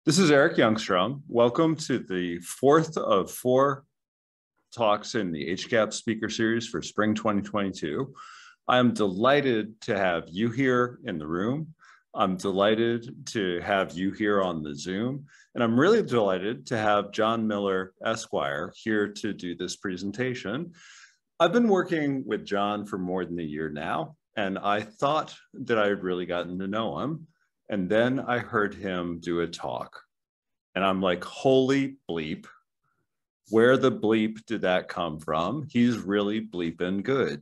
This is Eric Youngstrom. Welcome to the fourth of four talks in the HGAPS speaker series for spring 2022. I'm delighted to have you here in the room. I'm delighted to have you here on the Zoom. And I'm really delighted to have John Miller, Esquire, here to do this presentation. I've been working with John for more than a year now, and I thought that I had really gotten to know him. And then I heard him do a talk. And I'm like, holy bleep, where the bleep did that come from? He's really bleeping good.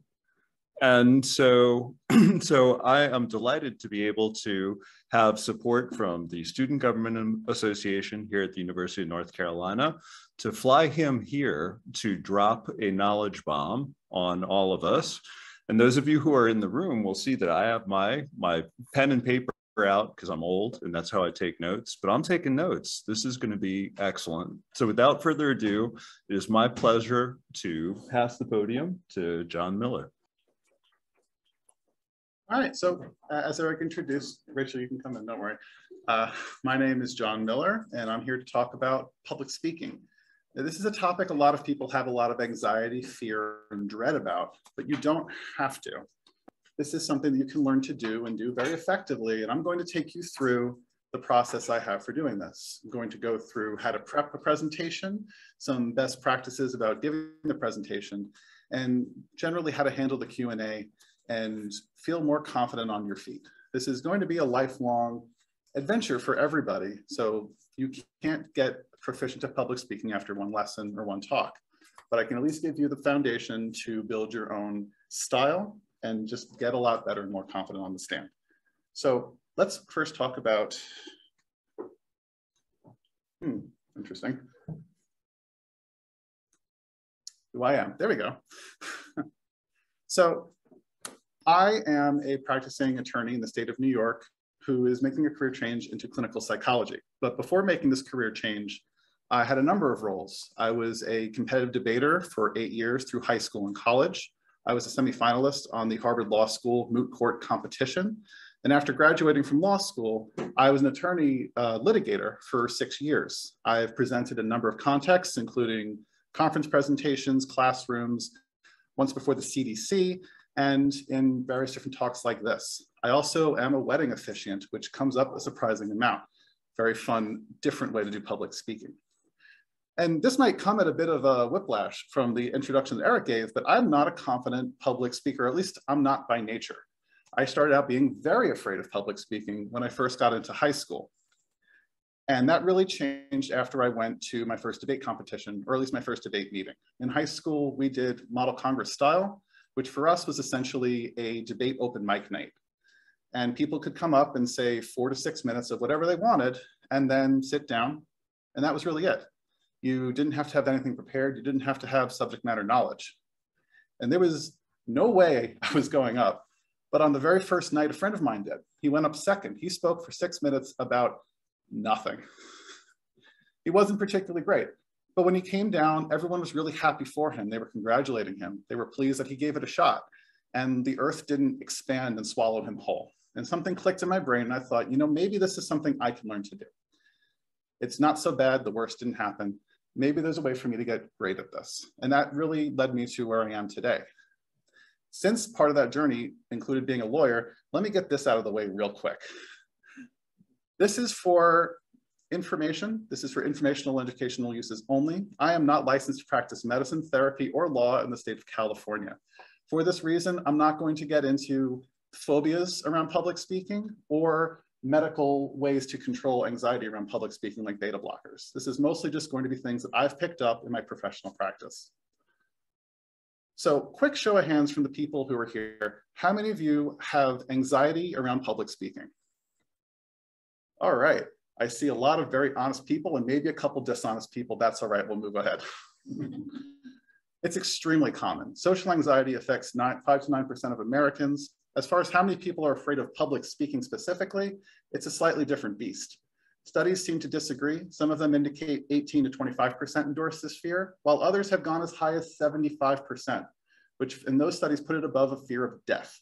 And so I am delighted to be able to have support from the Student Government Association here at the University of North Carolina to fly him here to drop a knowledge bomb on all of us. And those of you who are in the room will see that I have my pen and paper out because I'm old and that's how I take notes, but I'm taking notes. This is going to be excellent. So without further ado, it is my pleasure to pass the podium to John Miller. All right, so as Eric introduced, Rachel, you can come in, don't worry. My name is John Miller, and I'm here to talk about public speaking. Now, this is a topic a lot of people have a lot of anxiety, fear, and dread about, but you don't have to. This is something that you can learn to do and do very effectively, and I'm going to take you through the process I have for doing this. I'm going to go through how to prep a presentation, some best practices about giving the presentation, and generally how to handle the Q&A and feel more confident on your feet. This is going to be a lifelong adventure for everybody, so you can't get proficient at public speaking after one lesson or one talk, but I can at least give you the foundation to build your own style and just get a lot better and more confident on the stand. So let's first talk about, interesting. Who I am, there we go. So I am a practicing attorney in the state of New York who is making a career change into clinical psychology. But before making this career change, I had a number of roles. I was a competitive debater for 8 years through high school and college. I was a semifinalist on the Harvard Law School moot court competition. And after graduating from law school, I was an attorney litigator for 6 years. I've presented a number of contexts, including conference presentations, classrooms, once before the CDC, and in various different talks like this. I also am a wedding officiant, which comes up a surprising amount. Very fun, different way to do public speaking. And this might come at a bit of a whiplash from the introduction that Eric gave, but I'm not a confident public speaker, at least I'm not by nature. I started out being very afraid of public speaking when I first got into high school. And that really changed after I went to my first debate competition, or at least my first debate meeting. In high school, we did Model Congress style, which for us was essentially a debate open mic night. And people could come up and say 4 to 6 minutes of whatever they wanted, and then sit down, and that was really it. You didn't have to have anything prepared. You didn't have to have subject matter knowledge. And there was no way I was going up. But on the very first night, a friend of mine did. He went up second. He spoke for 6 minutes about nothing. He wasn't particularly great. But when he came down, everyone was really happy for him. They were congratulating him. They were pleased that he gave it a shot. And the earth didn't expand and swallow him whole. And something clicked in my brain, and I thought, you know, maybe this is something I can learn to do. It's not so bad. The worst didn't happen. Maybe there's a way for me to get great at this. And that really led me to where I am today. Since part of that journey included being a lawyer, let me get this out of the way real quick. This is for information. This is for informational and educational uses only. I am not licensed to practice medicine, therapy, or law in the state of California. For this reason, I'm not going to get into phobias around public speaking or medical ways to control anxiety around public speaking like beta blockers. This is mostly just going to be things that I've picked up in my professional practice. So quick show of hands from the people who are here. How many of you have anxiety around public speaking? All right, I see a lot of very honest people and maybe a couple dishonest people. That's all right, we'll move ahead. It's extremely common. Social anxiety affects 5 to 9% of Americans. As far as how many people are afraid of public speaking specifically, it's a slightly different beast. Studies seem to disagree. Some of them indicate 18 to 25% endorse this fear, while others have gone as high as 75%, which in those studies put it above a fear of death.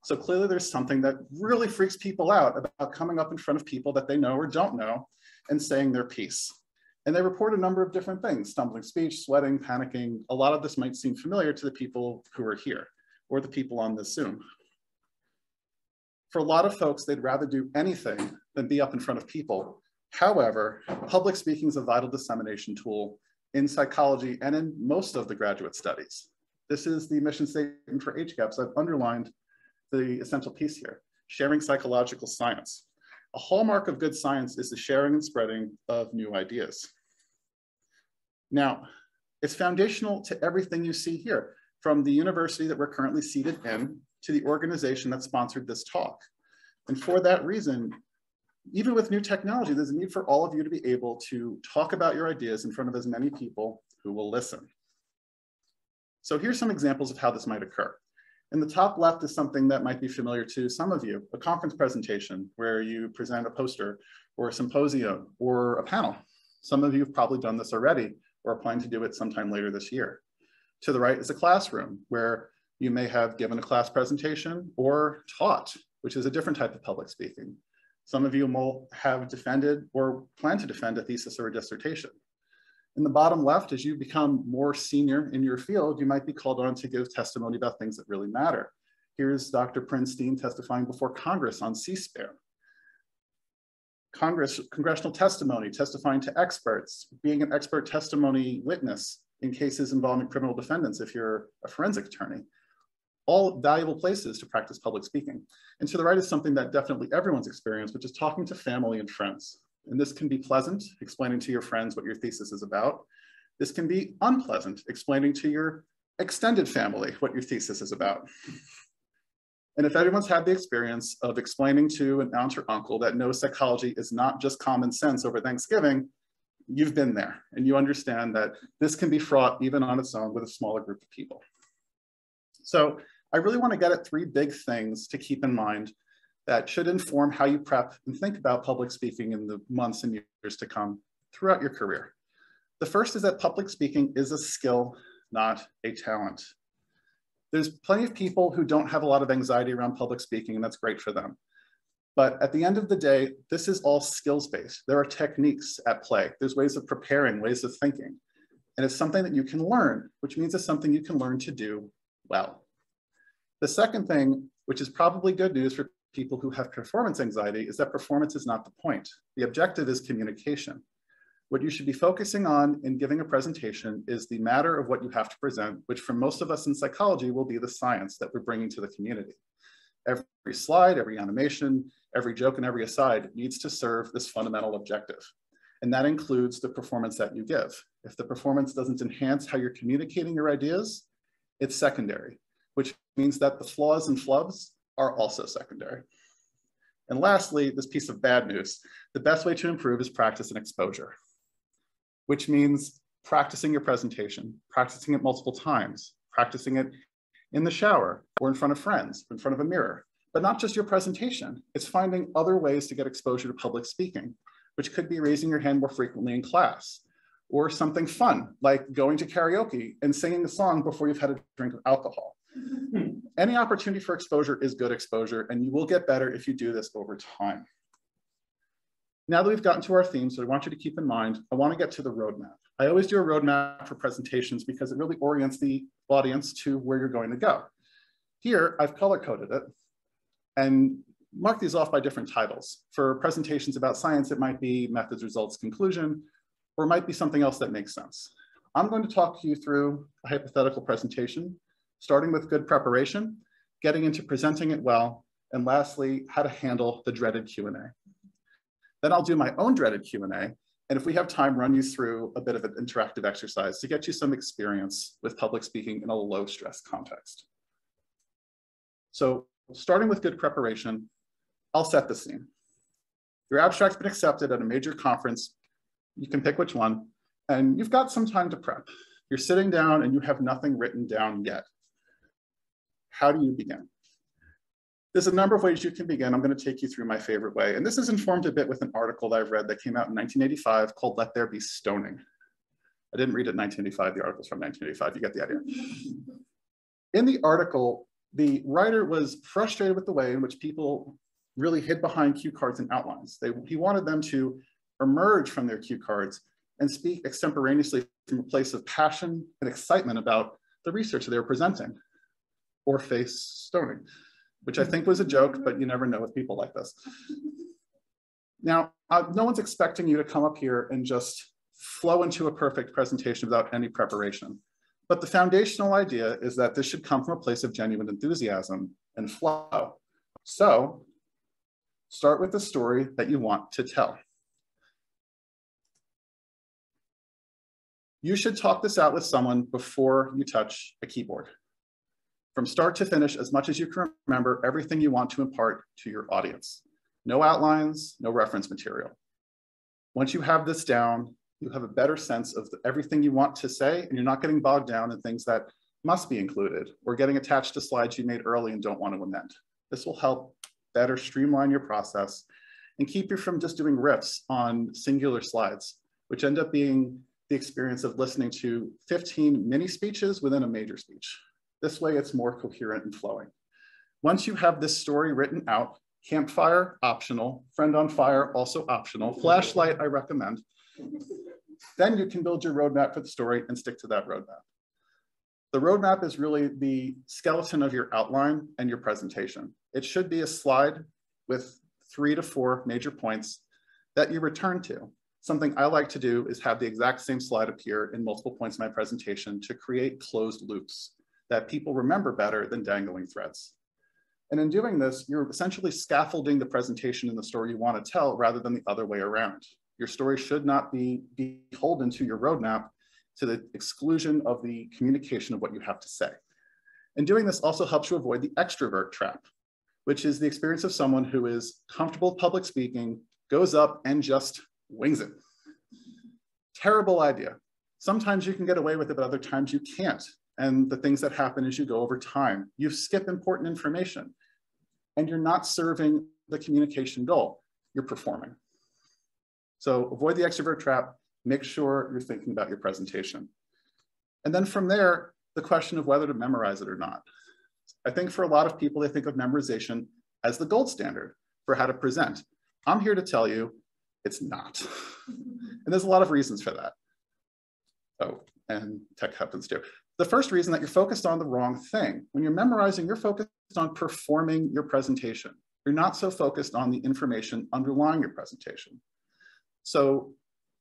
So clearly there's something that really freaks people out about coming up in front of people that they know or don't know and saying their piece. And they report a number of different things: stumbling speech, sweating, panicking. A lot of this might seem familiar to the people who are here or the people on this Zoom. For a lot of folks, they'd rather do anything than be up in front of people. However, public speaking is a vital dissemination tool in psychology and in most of the graduate studies. This is the mission statement for HGAPS. I've underlined the essential piece here: sharing psychological science. A hallmark of good science is the sharing and spreading of new ideas. Now, it's foundational to everything you see here, from the university that we're currently seated in to the organization that sponsored this talk. And for that reason, even with new technology, there's a need for all of you to be able to talk about your ideas in front of as many people who will listen. So here's some examples of how this might occur. In the top left is something that might be familiar to some of you: a conference presentation where you present a poster or a symposium or a panel. Some of you have probably done this already or are planning to do it sometime later this year. To the right is a classroom where you may have given a class presentation or taught, which is a different type of public speaking. Some of you will have defended or plan to defend a thesis or a dissertation. In the bottom left, as you become more senior in your field, you might be called on to give testimony about things that really matter. Here's Dr. Prinstein testifying before Congress on C-SPAN. Congressional testimony, testifying to experts, being an expert testimony witness in cases involving criminal defendants if you're a forensic attorney. All valuable places to practice public speaking. And to the right is something that definitely everyone's experienced, which is talking to family and friends. And this can be pleasant, explaining to your friends what your thesis is about. This can be unpleasant, explaining to your extended family what your thesis is about. And if everyone's had the experience of explaining to an aunt or uncle that no, psychology is not just common sense over Thanksgiving, you've been there and you understand that this can be fraught even on its own with a smaller group of people. So I really want to get at three big things to keep in mind that should inform how you prep and think about public speaking in the months and years to come throughout your career. The first is that public speaking is a skill, not a talent. There's plenty of people who don't have a lot of anxiety around public speaking, and that's great for them. But at the end of the day, this is all skills-based. There are techniques at play. There's ways of preparing, ways of thinking. And it's something that you can learn, which means it's something you can learn to do well. The second thing, which is probably good news for people who have performance anxiety, is that performance is not the point. The objective is communication. What you should be focusing on in giving a presentation is the matter of what you have to present, which for most of us in psychology will be the science that we're bringing to the community. Every slide, every animation, every joke, and every aside needs to serve this fundamental objective. And that includes the performance that you give. If the performance doesn't enhance how you're communicating your ideas, it's secondary, which means that the flaws and flubs are also secondary. And lastly, this piece of bad news: the best way to improve is practice and exposure, which means practicing your presentation, practicing it multiple times, practicing it in the shower or in front of friends, in front of a mirror. But not just your presentation, it's finding other ways to get exposure to public speaking, which could be raising your hand more frequently in class, or something fun, like going to karaoke and singing a song before you've had a drink of alcohol. Any opportunity for exposure is good exposure, and you will get better if you do this over time. Now that we've gotten to our themes, so I want you to keep in mind, I want to get to the roadmap. I always do a roadmap for presentations because it really orients the audience to where you're going to go. Here, I've color-coded it and marked these off by different titles. For presentations about science, it might be methods, results, conclusion, or it might be something else that makes sense. I'm going to talk you through a hypothetical presentation, starting with good preparation, getting into presenting it well, and lastly, how to handle the dreaded Q&A. Then I'll do my own dreaded Q&A, and if we have time, run you through a bit of an interactive exercise to get you some experience with public speaking in a low-stress context. So starting with good preparation, I'll set the scene. Your abstract's been accepted at a major conference. You can pick which one, and you've got some time to prep. You're sitting down and you have nothing written down yet. How do you begin? There's a number of ways you can begin. I'm going to take you through my favorite way. And this is informed a bit with an article that I've read that came out in 1985 called Let There Be Stoning. I didn't read it in 1985. The article's from 1985. You get the idea. In the article, the writer was frustrated with the way in which people really hid behind cue cards and outlines. He wanted them to emerge from their cue cards and speak extemporaneously from a place of passion and excitement about the research that they were presenting, or face stoning, which I think was a joke, but you never know with people like this. Now, no one's expecting you to come up here and just flow into a perfect presentation without any preparation. But the foundational idea is that this should come from a place of genuine enthusiasm and flow. So start with the story that you want to tell. You should talk this out with someone before you touch a keyboard. From start to finish, as much as you can remember, everything you want to impart to your audience. No outlines, no reference material. Once you have this down, you have a better sense of everything you want to say, and you're not getting bogged down in things that must be included or getting attached to slides you made early and don't want to amend. This will help better streamline your process and keep you from just doing riffs on singular slides, which end up being the experience of listening to 15 mini speeches within a major speech. This way it's more coherent and flowing. Once you have this story written out, campfire, optional, friend on fire, also optional, flashlight, I recommend, then you can build your roadmap for the story and stick to that roadmap. The roadmap is really the skeleton of your outline and your presentation. It should be a slide with 3 to 4 major points that you return to. Something I like to do is have the exact same slide appear in multiple points in my presentation to create closed loops that people remember better than dangling threads. And in doing this, you're essentially scaffolding the presentation in the story you want to tell rather than the other way around. Your story should not be beholden to your roadmap to the exclusion of the communication of what you have to say. And doing this also helps you avoid the extrovert trap, which is the experience of someone who is comfortable with public speaking, goes up and just wings it. Terrible idea. Sometimes you can get away with it, but other times you can't. And the things that happen as you go over time, you skip important information and you're not serving the communication goal, you're performing. So avoid the extrovert trap, make sure you're thinking about your presentation. And then from there, the question of whether to memorize it or not. I think for a lot of people, they think of memorization as the gold standard for how to present. I'm here to tell you it's not. And there's a lot of reasons for that. Oh, and tech happens too. The first reason that you're focused on the wrong thing. When you're memorizing, you're focused on performing your presentation. You're not so focused on the information underlying your presentation. So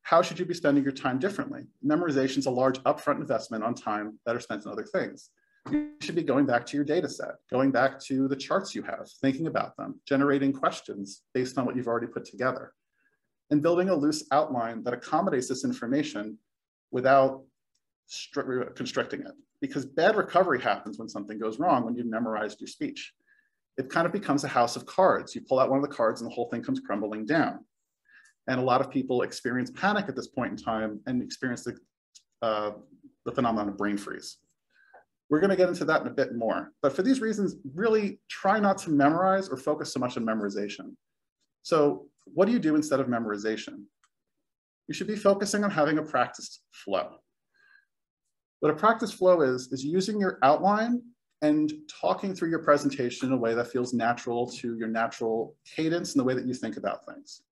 how should you be spending your time differently? Memorization is a large upfront investment on time that are spent on other things. You should be going back to your data set, going back to the charts you have, thinking about them, generating questions based on what you've already put together, and building a loose outline that accommodates this information without constricting it. Because bad recovery happens when something goes wrong when you've memorized your speech. It kind of becomes a house of cards. You pull out one of the cards and the whole thing comes crumbling down. And a lot of people experience panic at this point in time and experience the phenomenon of brain freeze. We're going to get into that in a bit more. But for these reasons, really try not to memorize or focus so much on memorization. So what do you do instead of memorization? You should be focusing on having a practiced flow. What a practice flow is using your outline and talking through your presentation in a way that feels natural to your natural cadence and the way that you think about things.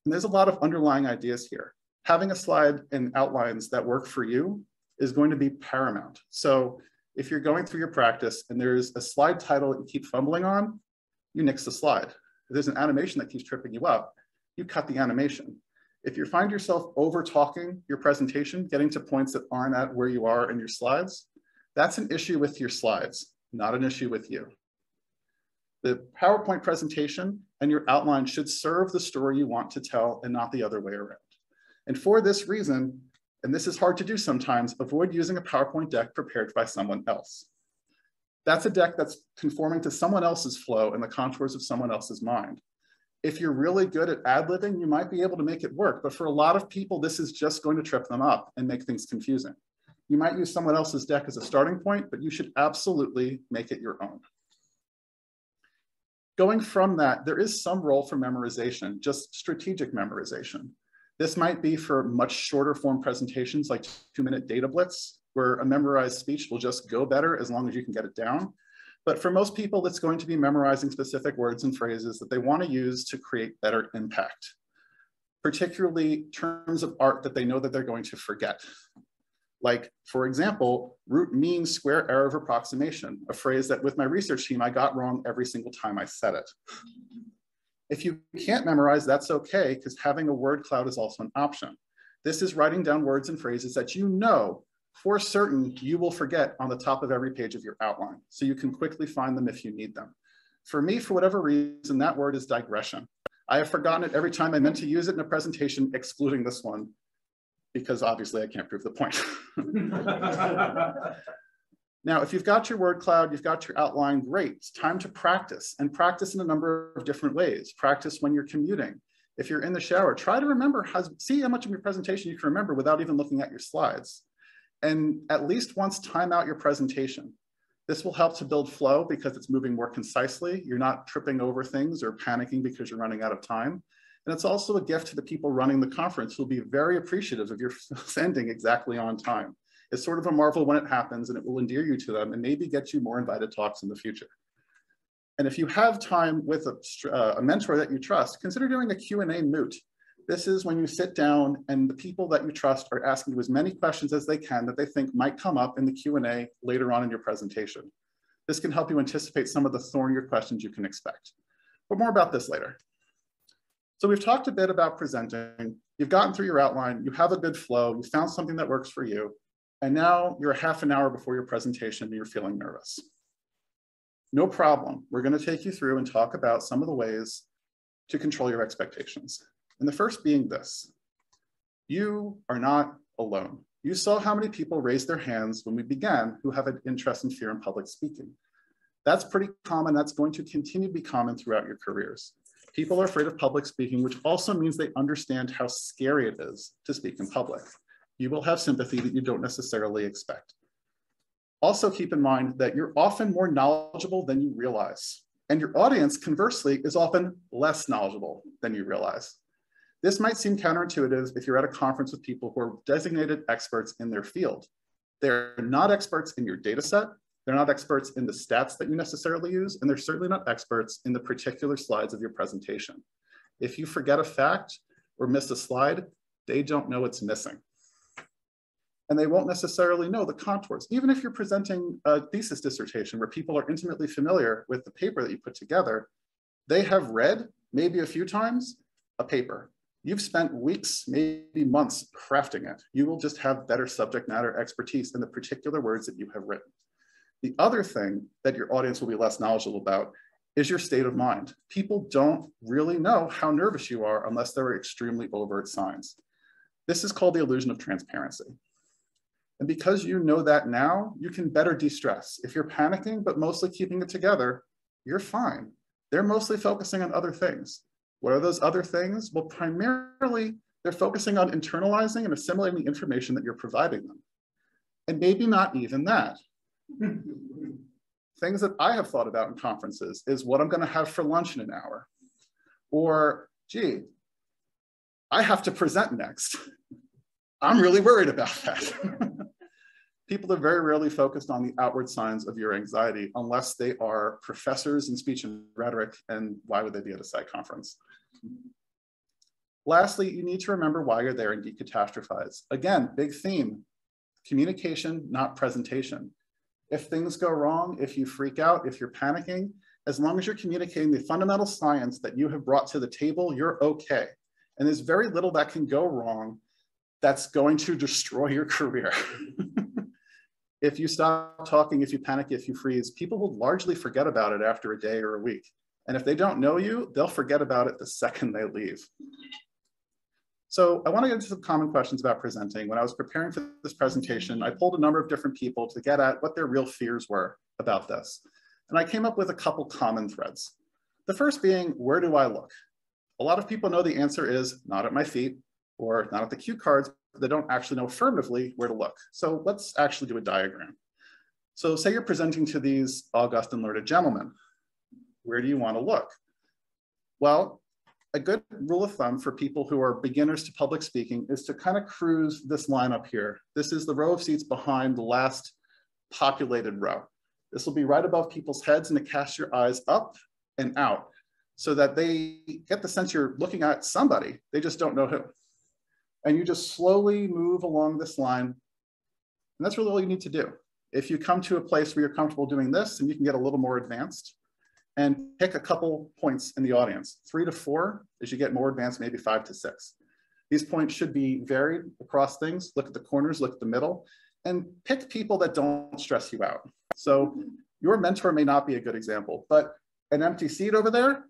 And there's a lot of underlying ideas here. Having a slide and outlines that work for you is going to be paramount. So if you're going through your practice and there's a slide title that you keep fumbling on, you nix the slide. If there's an animation that keeps tripping you up, you cut the animation. If you find yourself over talking your presentation, getting to points that aren't at where you are in your slides, that's an issue with your slides, not an issue with you. The PowerPoint presentation and your outline should serve the story you want to tell and not the other way around. And for this reason, and this is hard to do sometimes, avoid using a PowerPoint deck prepared by someone else. That's a deck that's conforming to someone else's flow and the contours of someone else's mind. If you're really good at ad-libbing, you might be able to make it work, but for a lot of people, this is just going to trip them up and make things confusing. You might use someone else's deck as a starting point, but you should absolutely make it your own. Going from that, there is some role for memorization, just strategic memorization. This might be for much shorter form presentations like 2-minute data blitz, where a memorized speech will just go better as long as you can get it down. But for most people, it's going to be memorizing specific words and phrases that they want to use to create better impact. particularly terms of art that they know that they're going to forget. Like, for example, root mean square error of approximation, a phrase that with my research team, I got wrong every single time I said it. If you can't memorize, that's okay, because having a word cloud is also an option. This is writing down words and phrases that you know for certain you will forget on the top of every page of your outline, so you can quickly find them if you need them. For me, for whatever reason, that word is digression. I have forgotten it every time I meant to use it in a presentation, excluding this one, because obviously I can't prove the point. Now, if you've got your word cloud, you've got your outline, great. It's time to practice, and practice in a number of different ways. Practice when you're commuting. If you're in the shower, try to remember, see how much of your presentation you can remember without even looking at your slides. And at least once time out your presentation. This will help to build flow because it's moving more concisely. You're not tripping over things or panicking because you're running out of time. And it's also a gift to the people running the conference who'll be very appreciative of your ending exactly on time. It's sort of a marvel when it happens, and it will endear you to them and maybe get you more invited talks in the future. And if you have time with a mentor that you trust, consider doing a Q&A moot. This is when you sit down and the people that you trust are asking you as many questions as they can that they think might come up in the Q&A later on in your presentation. This can help you anticipate some of the thornier questions you can expect. But more about this later. So we've talked a bit about presenting. You've gotten through your outline, you have a good flow, you found something that works for you, and now you're half an hour before your presentation and you're feeling nervous. No problem. We're going to take you through and talk about some of the ways to control your expectations. And the first being this: you are not alone. You saw how many people raised their hands when we began who have an interest and fear in public speaking. That's pretty common. That's going to continue to be common throughout your careers. People are afraid of public speaking, which also means they understand how scary it is to speak in public. You will have sympathy that you don't necessarily expect. Also keep in mind that you're often more knowledgeable than you realize. And your audience, conversely, is often less knowledgeable than you realize. This might seem counterintuitive if you're at a conference with people who are designated experts in their field. They're not experts in your data set. They're not experts in the stats that you necessarily use, and they're certainly not experts in the particular slides of your presentation. If you forget a fact or miss a slide, they don't know it's missing. And they won't necessarily know the contours. Even if you're presenting a thesis dissertation where people are intimately familiar with the paper that you put together, they have read, maybe a few times, a paper. You've spent weeks, maybe months crafting it. You will just have better subject matter expertise in the particular words that you have written. The other thing that your audience will be less knowledgeable about is your state of mind. People don't really know how nervous you are unless there are extremely overt signs. This is called the illusion of transparency. And because you know that now, you can better de-stress. If you're panicking, but mostly keeping it together, you're fine. They're mostly focusing on other things. What are those other things? Well, primarily, they're focusing on internalizing and assimilating the information that you're providing them. And maybe not even that. Things that I have thought about in conferences is what I'm going to have for lunch in an hour. Or, gee, I have to present next. I'm really worried about that. People are very rarely focused on the outward signs of your anxiety unless they are professors in speech and rhetoric, and why would they be at a site conference? Lastly, you need to remember why you're there and decatastrophize. Again, big theme, communication, not presentation. If things go wrong, if you freak out, if you're panicking, as long as you're communicating the fundamental science that you have brought to the table, you're okay. And there's very little that can go wrong that's going to destroy your career. If you stop talking, if you panic, if you freeze, people will largely forget about it after a day or a week. And if they don't know you, they'll forget about it the second they leave. So I want to get into some common questions about presenting. When I was preparing for this presentation, I pulled a number of different people to get at what their real fears were about this. And I came up with a couple common threads. The first being, where do I look? A lot of people know the answer is not at my feet or not at the cue cards, but they don't actually know affirmatively where to look. So let's actually do a diagram. So say you're presenting to these august and learned gentlemen. Where do you want to look? Well, a good rule of thumb for people who are beginners to public speaking is to kind of cruise this line up here. This is the row of seats behind the last populated row. This will be right above people's heads, and it casts your eyes up and out. so that they get the sense you're looking at somebody, they just don't know who. And you just slowly move along this line. And that's really all you need to do. If you come to a place where you're comfortable doing this, and you can get a little more advanced and pick a couple points in the audience, 3 to 4, as you get more advanced, maybe 5 to 6. These points should be varied across things. Look at the corners, look at the middle, and pick people that don't stress you out. So your mentor may not be a good example, but an empty seat over there,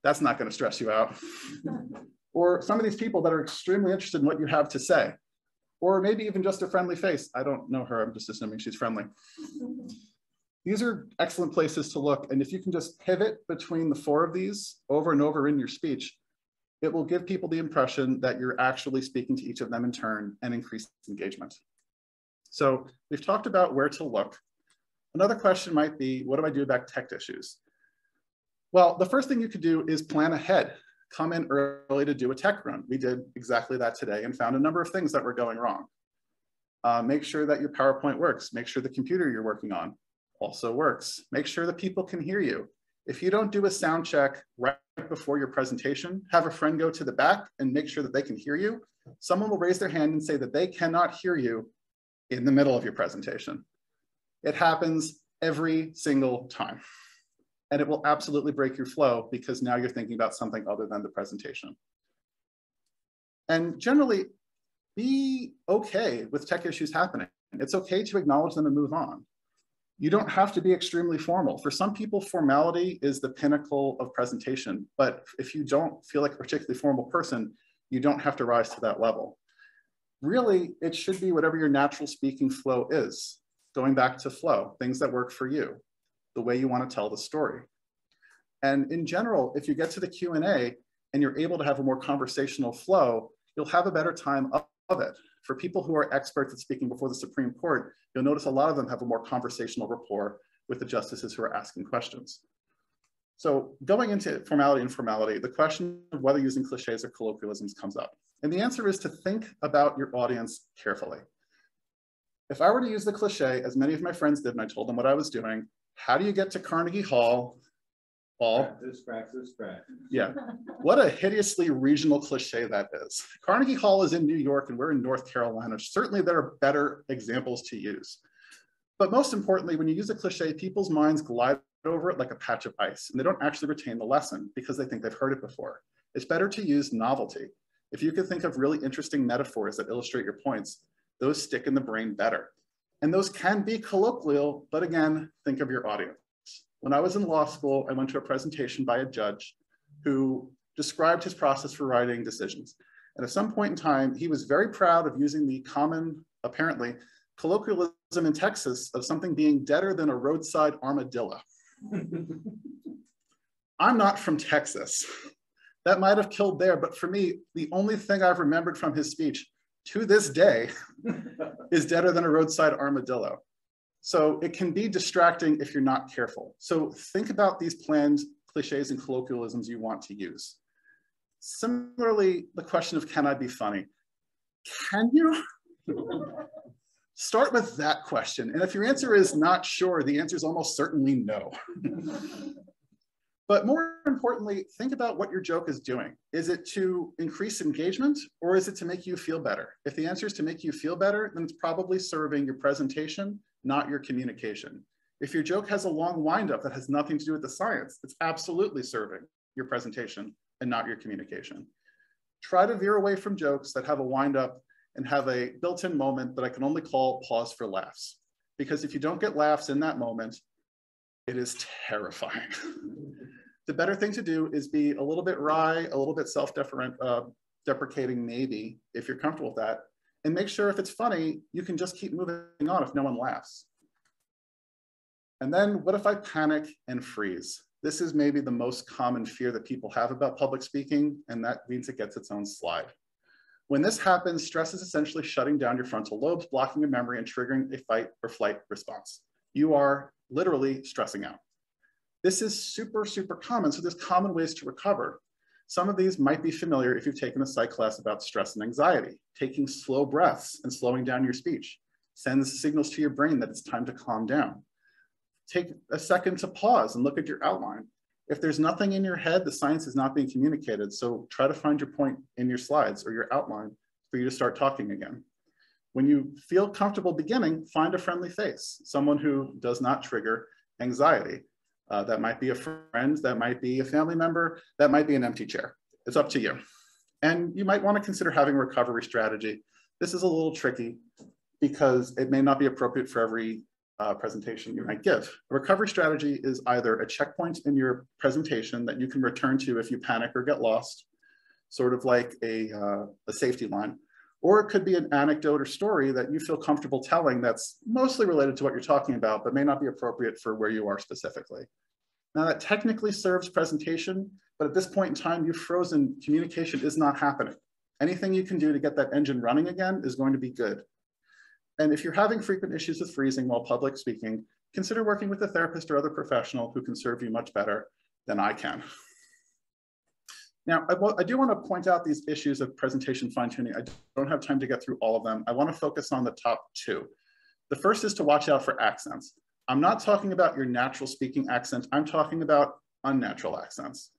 that's not going to stress you out. Or some of these people that are extremely interested in what you have to say, or maybe even just a friendly face. I don't know her, I'm just assuming she's friendly. These are excellent places to look. And if you can just pivot between the 4 of these over and over in your speech, it will give people the impression that you're actually speaking to each of them in turn and increase engagement. So we've talked about where to look. Another question might be, what do I do about tech issues? Well, the first thing you could do is plan ahead. Come in early to do a tech run. We did exactly that today and found a number of things that were going wrong. Make sure that your PowerPoint works. Make sure the computer you're working on also works. Make sure that people can hear you. If you don't do a sound check right before your presentation, have a friend go to the back and make sure that they can hear you. Someone will raise their hand and say that they cannot hear you in the middle of your presentation. It happens every single time. And it will absolutely break your flow because now you're thinking about something other than the presentation. And generally, be okay with tech issues happening. It's okay to acknowledge them and move on. You don't have to be extremely formal. For some people, formality is the pinnacle of presentation. But if you don't feel like a particularly formal person, you don't have to rise to that level. Really, it should be whatever your natural speaking flow is. Going back to flow, things that work for you, the way you want to tell the story. And in general, if you get to the Q&A and you're able to have a more conversational flow, you'll have a better time of it. For people who are experts at speaking before the Supreme Court, you'll notice a lot of them have a more conversational rapport with the justices who are asking questions. So going into formality and informality, the question of whether using cliches or colloquialisms comes up. And the answer is to think about your audience carefully. If I were to use the cliche, as many of my friends did, and I told them what I was doing, how do you get to Carnegie Hall? Practice. Yeah, what a hideously regional cliche that is. Carnegie Hall is in New York and we're in North Carolina. Certainly there are better examples to use. But most importantly, when you use a cliche, people's minds glide over it like a patch of ice and they don't actually retain the lesson because they think they've heard it before. It's better to use novelty. If you could think of really interesting metaphors that illustrate your points, those stick in the brain better. And those can be colloquial, but again, think of your audience. When I was in law school, I went to a presentation by a judge who described his process for writing decisions. And at some point in time, he was very proud of using the common, apparently, colloquialism in Texas of something being deader than a roadside armadillo. I'm not from Texas. That might have killed there, but for me, the only thing I've remembered from his speech to this day is deader than a roadside armadillo. So it can be distracting if you're not careful. So think about these planned cliches and colloquialisms you want to use. Similarly, the question of can I be funny? Can you? Start with that question. And if your answer is not sure, the answer is almost certainly no. But more importantly, think about what your joke is doing. Is it to increase engagement or is it to make you feel better? If the answer is to make you feel better, then it's probably serving your presentation, not your communication. If your joke has a long windup that has nothing to do with the science, it's absolutely serving your presentation and not your communication. Try to veer away from jokes that have a windup and have a built-in moment that I can only call pause for laughs. Because if you don't get laughs in that moment, it is terrifying. The better thing to do is be a little bit wry, a little bit self-deprecating maybe, if you're comfortable with that, and make sure if it's funny, you can just keep moving on if no one laughs. And then what if I panic and freeze? This is maybe the most common fear that people have about public speaking, and that means it gets its own slide. When this happens, stress is essentially shutting down your frontal lobes, blocking your memory, and triggering a fight or flight response. You are literally stressing out. This is super, super common, so there's common ways to recover. Some of these might be familiar if you've taken a psych class about stress and anxiety. Taking slow breaths and slowing down your speech sends signals to your brain that it's time to calm down. Take a second to pause and look at your outline. If there's nothing in your head, the science is not being communicated. So try to find your point in your slides or your outline for you to start talking again. When you feel comfortable beginning, find a friendly face, someone who does not trigger anxiety. That might be a friend, that might be a family member, that might be an empty chair. It's up to you. And you might want to consider having a recovery strategy. This is a little tricky because it may not be appropriate for every presentation you might give. A recovery strategy is either a checkpoint in your presentation that you can return to if you panic or get lost, sort of like a safety line, or it could be an anecdote or story that you feel comfortable telling that's mostly related to what you're talking about, but may not be appropriate for where you are specifically. Now that technically serves presentation, but at this point in time, you've frozen, communication is not happening. Anything you can do to get that engine running again is going to be good. And if you're having frequent issues with freezing while public speaking, consider working with a therapist or other professional who can serve you much better than I can. Now, I do want to point out these issues of presentation fine-tuning. I don't have time to get through all of them. I want to focus on the top two. The first is to watch out for accents. I'm not talking about your natural speaking accent. I'm talking about unnatural accents.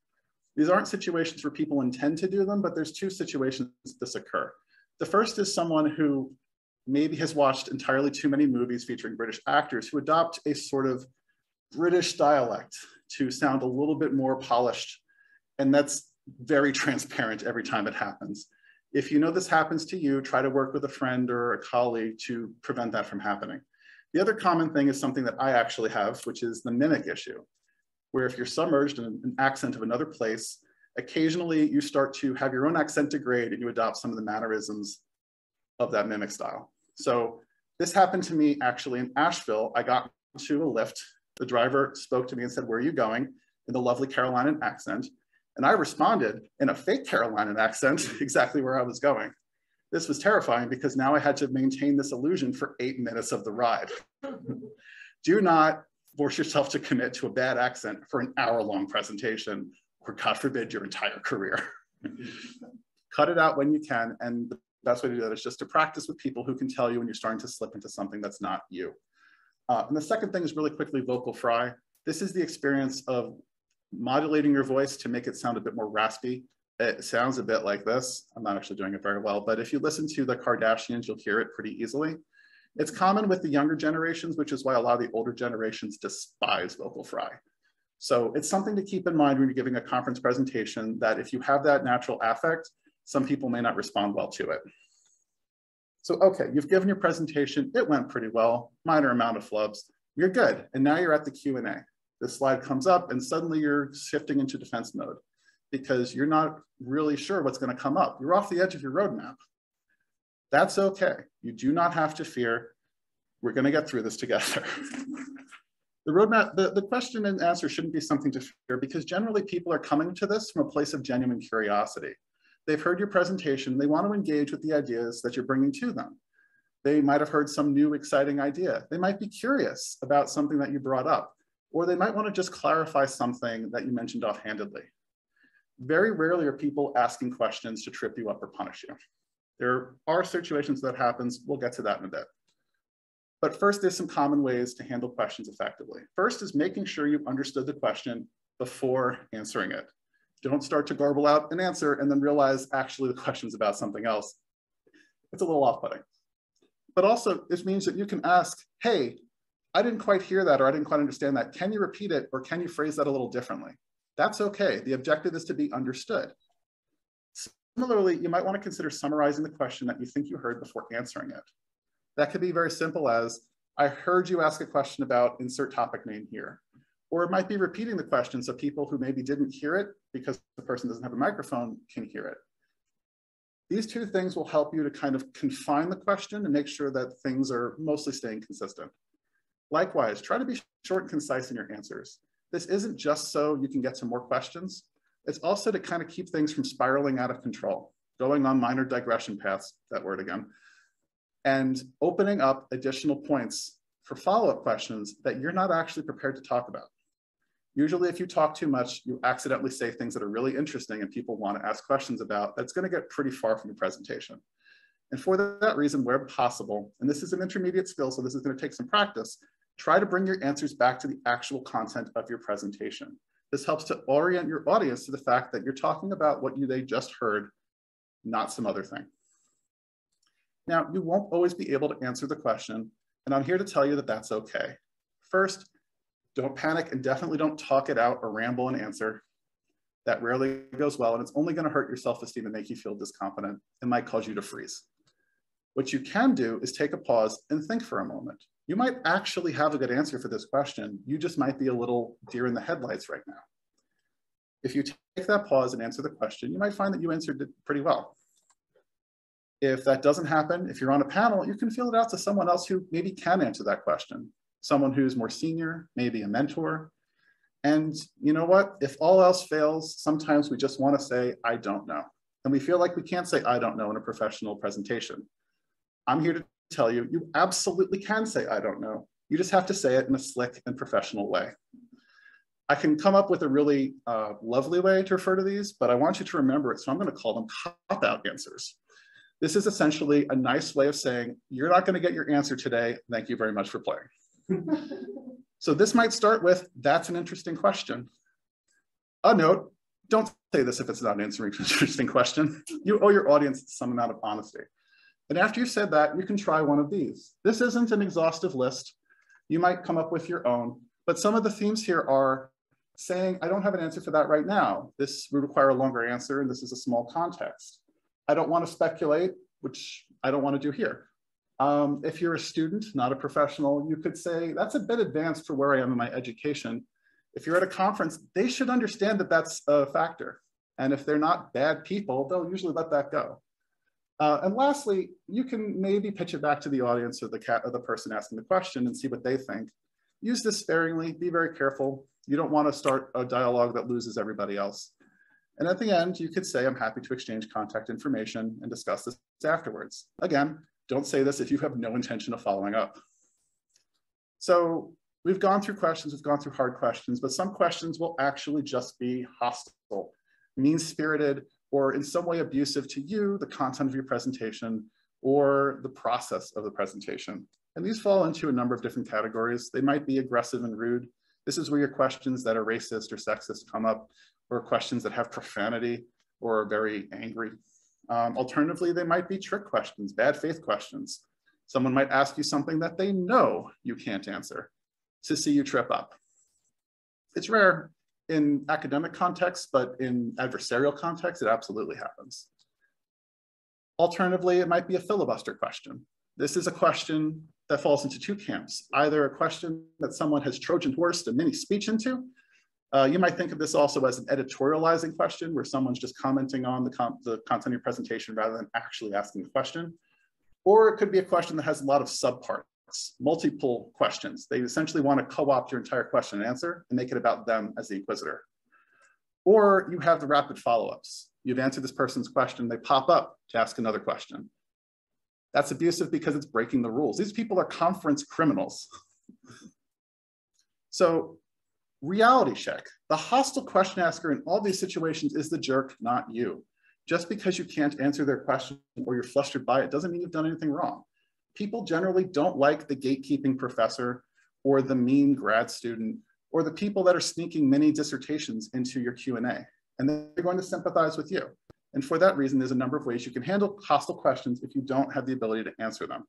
These aren't situations where people intend to do them, but there's two situations this occur. The first is someone who maybe has watched entirely too many movies featuring British actors who adopt a sort of British dialect to sound a little bit more polished. And that's very transparent every time it happens. If you know this happens to you, try to work with a friend or a colleague to prevent that from happening. The other common thing is something that I actually have, which is the mimic issue, where if you're submerged in an accent of another place, occasionally you start to have your own accent degrade and you adopt some of the mannerisms of that mimic style. So this happened to me actually in Asheville. I got into a lift. The driver spoke to me and said, "Where are you going?" in the lovely Carolinian accent. And I responded in a fake Carolinian accent exactly where I was going. This was terrifying because now I had to maintain this illusion for 8 minutes of the ride. Do not force yourself to commit to a bad accent for an hour-long presentation, or God forbid, your entire career. Cut it out when you can, and the best way to do that is just to practice with people who can tell you when you're starting to slip into something that's not you. And the second thing is really quickly vocal fry. This is the experience of modulating your voice to make it sound a bit more raspy. It sounds a bit like this. I'm not actually doing it very well, but if you listen to the Kardashians, you'll hear it pretty easily. It's common with the younger generations, which is why a lot of the older generations despise vocal fry. So it's something to keep in mind when you're giving a conference presentation, that if you have that natural affect, some people may not respond well to it. So, okay, you've given your presentation. It went pretty well, minor amount of flubs. You're good. And now you're at the Q&A. This slide comes up and suddenly you're shifting into defense mode because you're not really sure what's going to come up. You're off the edge of your roadmap. That's okay. You do not have to fear. We're going to get through this together. The roadmap, the question and answer shouldn't be something to fear because generally people are coming to this from a place of genuine curiosity. They've heard your presentation. They want to engage with the ideas that you're bringing to them. They might have heard some new exciting idea. They might be curious about something that you brought up, or they might want to just clarify something that you mentioned offhandedly. Very rarely are people asking questions to trip you up or punish you. There are situations that happens. We'll get to that in a bit. But first, there's some common ways to handle questions effectively. First is making sure you've understood the question before answering it. Don't start to garble out an answer and then realize actually the question's about something else. It's a little off-putting. But also, it means that you can ask, hey, I didn't quite hear that, or I didn't quite understand that. Can you repeat it, or can you phrase that a little differently? That's okay. The objective is to be understood. Similarly, you might want to consider summarizing the question that you think you heard before answering it. That could be very simple as, I heard you ask a question about insert topic name here. Or it might be repeating the question so people who maybe didn't hear it because the person doesn't have a microphone can hear it. These two things will help you to kind of confine the question and make sure that things are mostly staying consistent. Likewise, try to be short and concise in your answers. This isn't just so you can get to more questions. It's also to kind of keep things from spiraling out of control, going on minor digression paths, that word again, and opening up additional points for follow-up questions that you're not actually prepared to talk about. Usually if you talk too much, you accidentally say things that are really interesting and people want to ask questions about. That's going to get pretty far from your presentation. And for that reason, where possible, and this is an intermediate skill, so this is going to take some practice, try to bring your answers back to the actual content of your presentation. This helps to orient your audience to the fact that you're talking about what they just heard, not some other thing. Now, you won't always be able to answer the question, and I'm here to tell you that that's okay. First, don't panic and definitely don't talk it out or ramble and answer. That rarely goes well, and it's only going to hurt your self-esteem and make you feel discompetent. It might cause you to freeze. What you can do is take a pause and think for a moment. You might actually have a good answer for this question. You just might be a little deer in the headlights right now. If you take that pause and answer the question, you might find that you answered it pretty well. If that doesn't happen, if you're on a panel, you can feel it out to someone else who maybe can answer that question. Someone who's more senior, maybe a mentor. And you know what? If all else fails, sometimes we just want to say, I don't know. And we feel like we can't say, I don't know in a professional presentation. I'm here to tell you, you absolutely can say, I don't know. You just have to say it in a slick and professional way. I can come up with a really lovely way to refer to these, but I want you to remember it. So I'm going to call them cop-out answers. This is essentially a nice way of saying, you're not going to get your answer today. Thank you very much for playing. So this might start with, that's an interesting question. A note, don't say this if it's not answering an interesting question. You owe your audience some amount of honesty. And after you've said that, you can try one of these. This isn't an exhaustive list. You might come up with your own, but some of the themes here are saying, I don't have an answer for that right now. This would require a longer answer, and this is a small context. I don't want to speculate, which I don't want to do here. If you're a student, not a professional, you could say, that's a bit advanced for where I am in my education. If you're at a conference, they should understand that that's a factor. And if they're not bad people, they'll usually let that go. And lastly, you can maybe pitch it back to the audience or the person asking the question and see what they think. Use this sparingly, be very careful. You don't want to start a dialogue that loses everybody else. And at the end, you could say, I'm happy to exchange contact information and discuss this afterwards. Again, don't say this if you have no intention of following up. So we've gone through questions, we've gone through hard questions, but some questions will actually just be hostile, mean-spirited, or in some way abusive to you, the content of your presentation, or the process of the presentation. And these fall into a number of different categories. They might be aggressive and rude. This is where your questions that are racist or sexist come up, or questions that have profanity or are very angry. Alternatively, they might be trick questions, bad faith questions. Someone might ask you something that they know you can't answer to see you trip up. It's rare in academic context, but in adversarial context, it absolutely happens. Alternatively, it might be a filibuster question. This is a question that falls into two camps, either a question that someone has Trojan horsed a mini speech into. You might think of this also as an editorializing question where someone's just commenting on the content of your presentation rather than actually asking the question. Or it could be a question that has a lot of subparts, multiple questions. They essentially want to co-opt your entire question and answer and make it about them as the inquisitor. Or you have the rapid follow-ups. You've answered this person's question, they pop up to ask another question. That's abusive because it's breaking the rules. These people are conference criminals. So reality check. The hostile question asker in all these situations is the jerk, not you. Just because you can't answer their question or you're flustered by it doesn't mean you've done anything wrong. People generally don't like the gatekeeping professor or the mean grad student or the people that are sneaking mini dissertations into your Q&A, and they're going to sympathize with you. And for that reason, there's a number of ways you can handle hostile questions if you don't have the ability to answer them.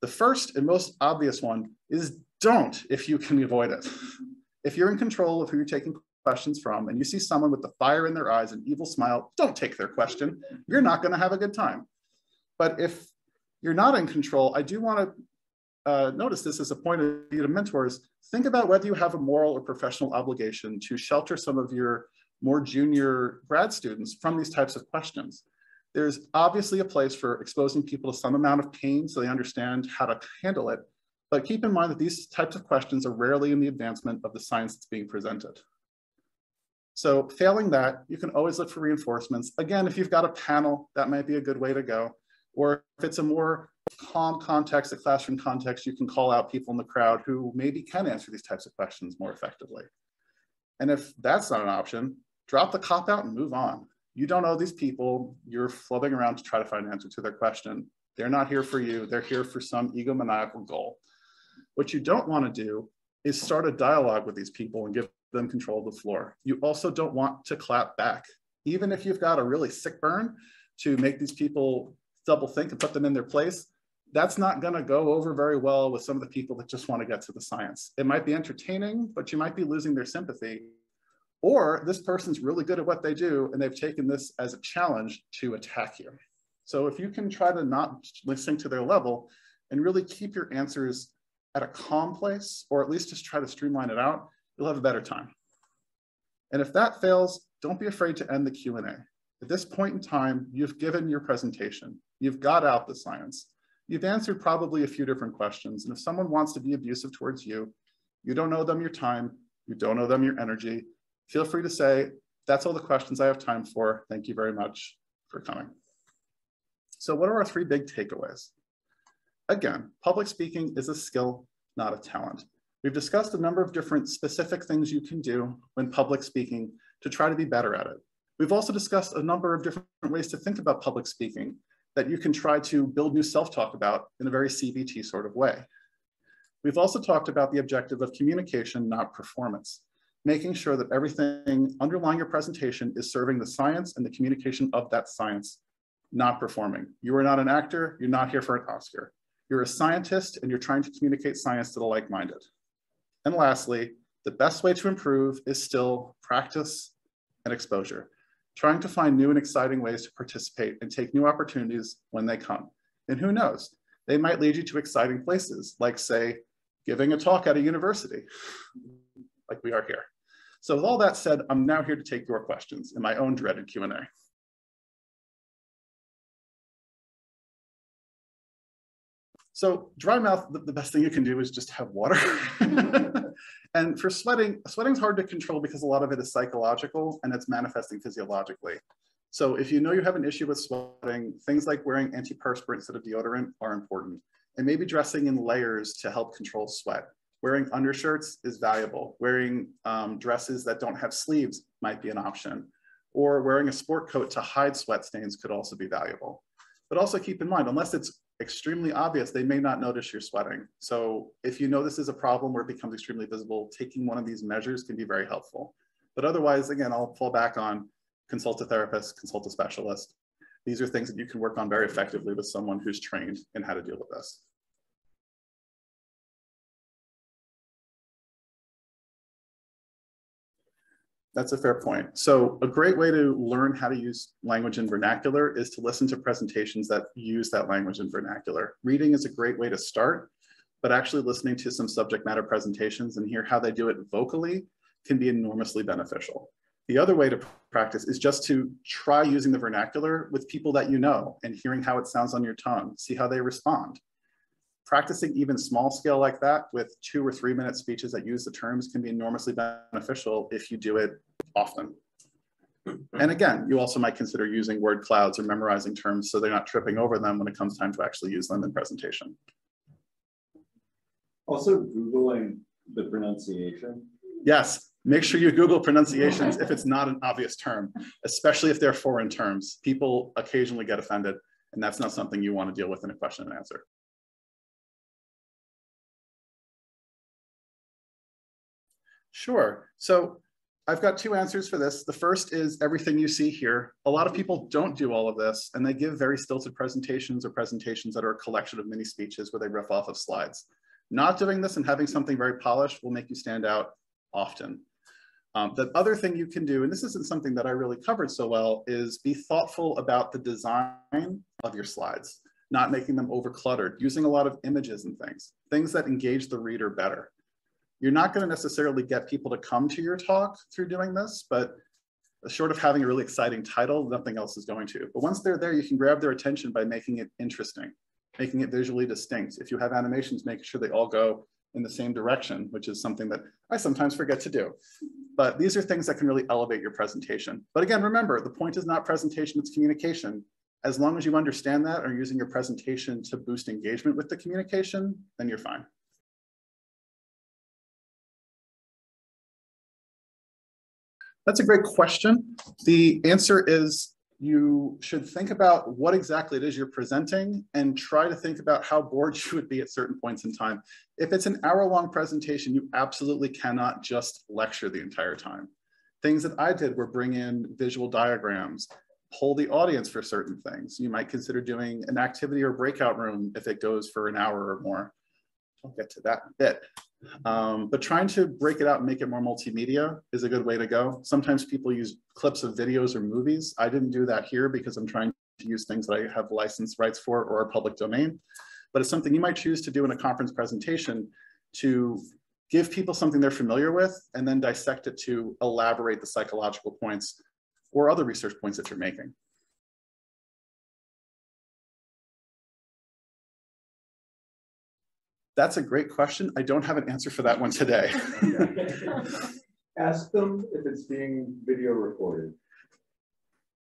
The first and most obvious one is don't if you can avoid it. If you're in control of who you're taking questions from and you see someone with the fire in their eyes and evil smile, don't take their question. You're not going to have a good time. But if you're not in control, I do want to notice this as a point of view to mentors. Think about whether you have a moral or professional obligation to shelter some of your more junior grad students from these types of questions. There's obviously a place for exposing people to some amount of pain so they understand how to handle it. But keep in mind that these types of questions are rarely in the advancement of the science that's being presented. So failing that, you can always look for reinforcements. Again, if you've got a panel, that might be a good way to go. Or if it's a more calm context, a classroom context, you can call out people in the crowd who maybe can answer these types of questions more effectively. And if that's not an option, drop the cop out and move on. You don't owe these people. You're flubbing around to try to find an answer to their question. They're not here for you. They're here for some egomaniacal goal. What you don't want to do is start a dialogue with these people and give them control the floor. You also don't want to clap back. Even if you've got a really sick burn to make these people double think and put them in their place, that's not going to go over very well with some of the people that just want to get to the science. It might be entertaining, but you might be losing their sympathy. Or this person's really good at what they do and they've taken this as a challenge to attack you. So if you can try to not listen to their level and really keep your answers at a calm place, or at least just try to streamline it out, you'll have a better time. And if that fails, don't be afraid to end the Q&A. At this point in time, you've given your presentation. You've got out the science. You've answered probably a few different questions. And if someone wants to be abusive towards you, you don't owe them your time. You don't owe them your energy. Feel free to say, that's all the questions I have time for. Thank you very much for coming. So what are our 3 big takeaways? Again, public speaking is a skill, not a talent. We've discussed a number of different specific things you can do when public speaking to try to be better at it. We've also discussed a number of different ways to think about public speaking that you can try to build new self-talk about in a very CBT sort of way. We've also talked about the objective of communication, not performance, making sure that everything underlying your presentation is serving the science and the communication of that science, not performing. You are not an actor, you're not here for an Oscar. You're a scientist and you're trying to communicate science to the like-minded. And lastly, the best way to improve is still practice and exposure, trying to find new and exciting ways to participate and take new opportunities when they come. And who knows, they might lead you to exciting places, like say, giving a talk at a university, like we are here. So with all that said, I'm now here to take your questions in my own dreaded Q&A. So dry mouth, the best thing you can do is just have water. And for sweating, sweating's hard to control because a lot of it is psychological and it's manifesting physiologically. So if you know you have an issue with sweating, things like wearing antiperspirant instead of deodorant are important. And maybe dressing in layers to help control sweat. Wearing undershirts is valuable. Wearing dresses that don't have sleeves might be an option. Or wearing a sport coat to hide sweat stains could also be valuable. But also keep in mind, unless it's extremely obvious, they may not notice you're sweating. So if you know this is a problem where it becomes extremely visible, taking one of these measures can be very helpful. But otherwise, again, I'll fall back on consult a therapist, consult a specialist. These are things that you can work on very effectively with someone who's trained in how to deal with this. That's a fair point. So a great way to learn how to use language in vernacular is to listen to presentations that use that language in vernacular. Reading is a great way to start, but actually listening to some subject matter presentations and hear how they do it vocally can be enormously beneficial. The other way to practice is just to try using the vernacular with people that you know and hearing how it sounds on your tongue, see how they respond. Practicing even small scale like that with 2 or 3 minute speeches that use the terms can be enormously beneficial if you do it often. And again, you also might consider using word clouds or memorizing terms so they're not tripping over them when it comes time to actually use them in presentation. Also Googling the pronunciation. Yes, make sure you Google pronunciations if it's not an obvious term, especially if they're foreign terms. People occasionally get offended, and that's not something you want to deal with in a question and answer. Sure. So I've got 2 answers for this. The first is everything you see here. A lot of people don't do all of this, and they give very stilted presentations or presentations that are a collection of mini speeches where they riff off of slides. Not doing this and having something very polished will make you stand out often. The other thing you can do, and this isn't something that I really covered so well, is be thoughtful about the design of your slides, not making them over cluttered, using a lot of images and things that engage the reader better. You're not going to necessarily get people to come to your talk through doing this, but short of having a really exciting title, nothing else is going to. But once they're there, you can grab their attention by making it interesting, making it visually distinct. If you have animations, make sure they all go in the same direction, which is something that I sometimes forget to do. But these are things that can really elevate your presentation. But again, remember, the point is not presentation, it's communication. As long as you understand that or using your presentation to boost engagement with the communication, then you're fine. That's a great question. The answer is you should think about what exactly it is you're presenting and try to think about how bored you would be at certain points in time. If it's an hour-long presentation, you absolutely cannot just lecture the entire time. Things that I did were bring in visual diagrams, poll the audience for certain things. You might consider doing an activity or breakout room if it goes for an hour or more. I'll get to that in a bit. But trying to break it out and make it more multimedia is a good way to go. Sometimes people use clips of videos or movies. I didn't do that here because I'm trying to use things that I have license rights for or are public domain. But it's something you might choose to do in a conference presentation to give people something they're familiar with and then dissect it to elaborate the psychological points or other research points that you're making. That's a great question. I don't have an answer for that one today. Ask them if it's being video recorded.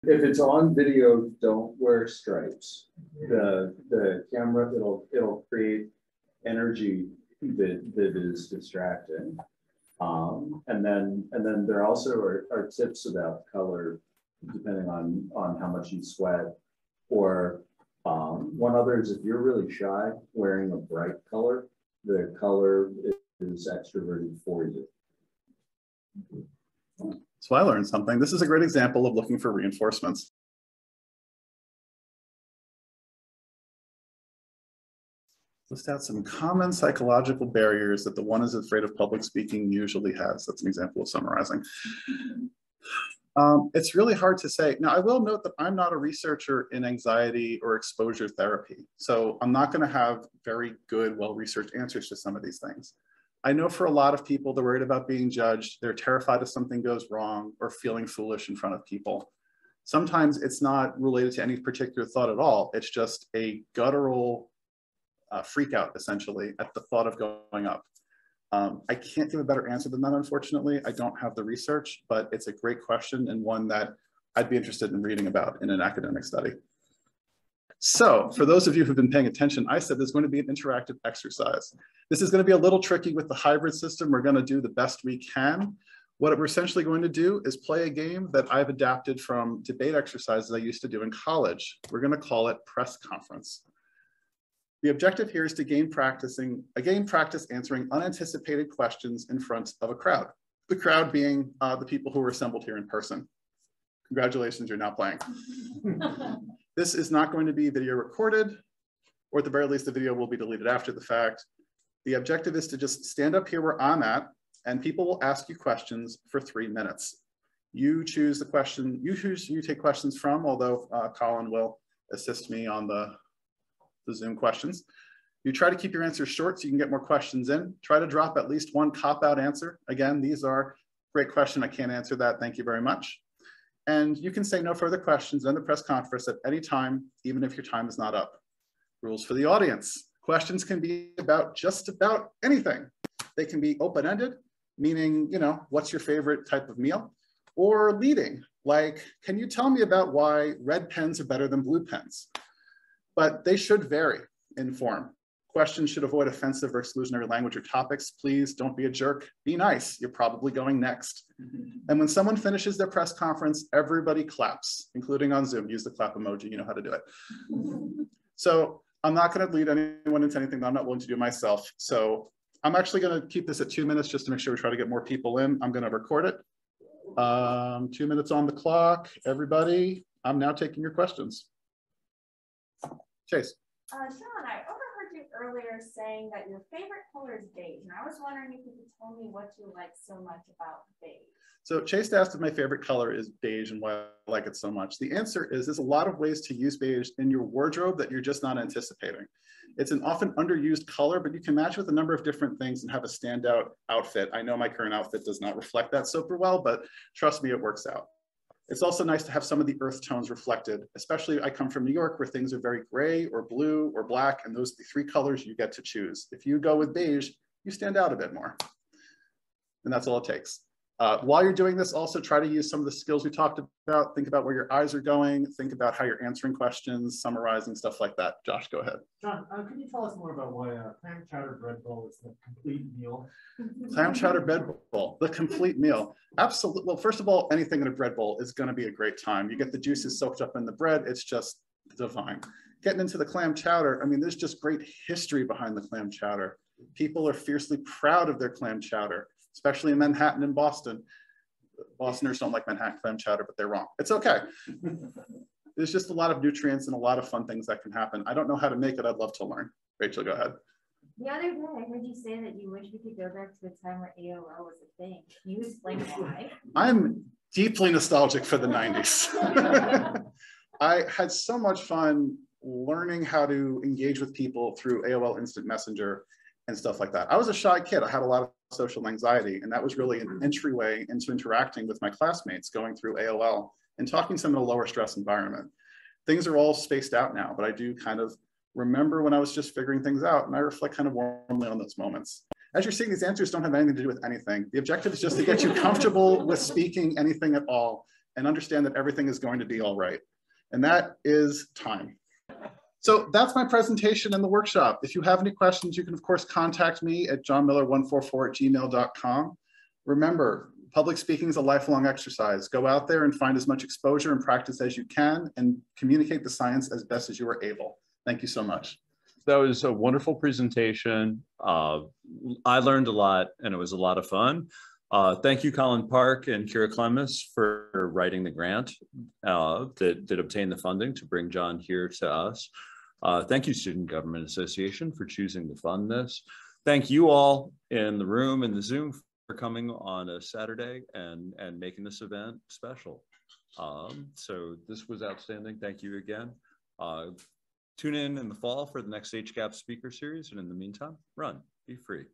If it's on video, don't wear stripes. The camera, it'll create energy that is distracting. And then there also are tips about color, depending on how much you sweat. Or one other is if you're really shy, wearing a bright color, the color is extroverted for you. So I learned something. This is a great example of looking for reinforcements. List out some common psychological barriers that the one who's afraid of public speaking usually has. That's an example of summarizing. It's really hard to say. Now, I will note that I'm not a researcher in anxiety or exposure therapy, so I'm not going to have very good, well-researched answers to some of these things. I know for a lot of people, they're worried about being judged. They're terrified if something goes wrong or feeling foolish in front of people. Sometimes it's not related to any particular thought at all. It's just a guttural freak out, essentially, at the thought of going up. I can't give a better answer than that, unfortunately. I don't have the research, but it's a great question and one that I'd be interested in reading about in an academic study. So for those of you who've been paying attention, I said there's going to be an interactive exercise. This is going to be a little tricky with the hybrid system. We're going to do the best we can. What we're essentially going to do is play a game that I've adapted from debate exercises I used to do in college. We're going to call it press conference. The objective here is to gain practice answering unanticipated questions in front of a crowd. The crowd being the people who are assembled here in person. Congratulations, you're now playing. This is not going to be video recorded, or at the very least, the video will be deleted after the fact. The objective is to just stand up here where I'm at, and people will ask you questions for 3 minutes. You choose the question, you take questions from, although Colin will assist me on the Zoom questions. You try to keep your answers short so you can get more questions in. Try to drop at least one cop-out answer. Again, these are great question. I can't answer that. Thank you very much. And you can say no further questions in the press conference at any time, even if your time is not up. Rules for the audience. Questions can be about just about anything. They can be open-ended, meaning, you know, what's your favorite type of meal? Or leading, like, can you tell me about why red pens are better than blue pens? But they should vary in form. Questions should avoid offensive or exclusionary language or topics. Please don't be a jerk. Be nice. You're probably going next. And when someone finishes their press conference, everybody claps, including on Zoom. Use the clap emoji. You know how to do it. So I'm not going to lead anyone into anything that I'm not willing to do myself. So I'm actually going to keep this at 2 minutes just to make sure we try to get more people in. I'm going to record it. 2 minutes on the clock. Everybody, I'm now taking your questions. Chase. Sean, I overheard you earlier saying that your favorite color is beige, and I was wondering if you could tell me what you like so much about beige. So Chase asked if my favorite color is beige and why I like it so much. The answer is there's a lot of ways to use beige in your wardrobe that you're just not anticipating. It's an often underused color, but you can match with a number of different things and have a standout outfit. I know my current outfit does not reflect that super well, but trust me, it works out. It's also nice to have some of the earth tones reflected, especially I come from New York where things are very gray or blue or black, and those are the 3 colors you get to choose. If you go with beige, you stand out a bit more. And that's all it takes. While you're doing this, also try to use some of the skills we talked about. Think about where your eyes are going. Think about how you're answering questions, summarizing, stuff like that. Josh, go ahead. John, can you tell us more about why clam chowder bread bowl is the complete meal? Clam chowder bread bowl, the complete meal. Absolutely. Well, first of all, anything in a bread bowl is going to be a great time. You get the juices soaked up in the bread. It's just divine. Getting into the clam chowder, I mean, there's just great history behind the clam chowder. People are fiercely proud of their clam chowder, especially in Manhattan and Boston. Bostoners don't like Manhattan clam chowder, but they're wrong. It's okay. There's just a lot of nutrients and a lot of fun things that can happen. I don't know how to make it. I'd love to learn. Rachel, go ahead. The other day, I heard you say that you wish we could go back to a time where AOL was a thing. Can you explain why? I'm deeply nostalgic for the 90s. I had so much fun learning how to engage with people through AOL Instant Messenger and stuff like that. I was a shy kid. I had a lot of social anxiety, and that was really an entryway into interacting with my classmates, going through AOL and talking to them in a lower stress environment. Things are all spaced out now, but I do kind of remember when I was just figuring things out, and I reflect kind of warmly on those moments. As you're seeing, these answers don't have anything to do with anything. The objective is just to get you comfortable with speaking anything at all and understand that everything is going to be all right. And that is time. So that's my presentation and the workshop. If you have any questions, you can of course contact me at johnmiller144@gmail.com. Remember, public speaking is a lifelong exercise. Go out there and find as much exposure and practice as you can and communicate the science as best as you are able. Thank you so much. That was a wonderful presentation. I learned a lot and it was a lot of fun. Thank you, Colin Park and Kira Clemis, for writing the grant that obtained the funding to bring John here to us. Thank you, Student Government Association, for choosing to fund this. Thank you all in the room and the Zoom for coming on a Saturday and making this event special. So this was outstanding. Thank you again. Tune in the fall for the next HGAPS speaker series. And in the meantime, run, be free.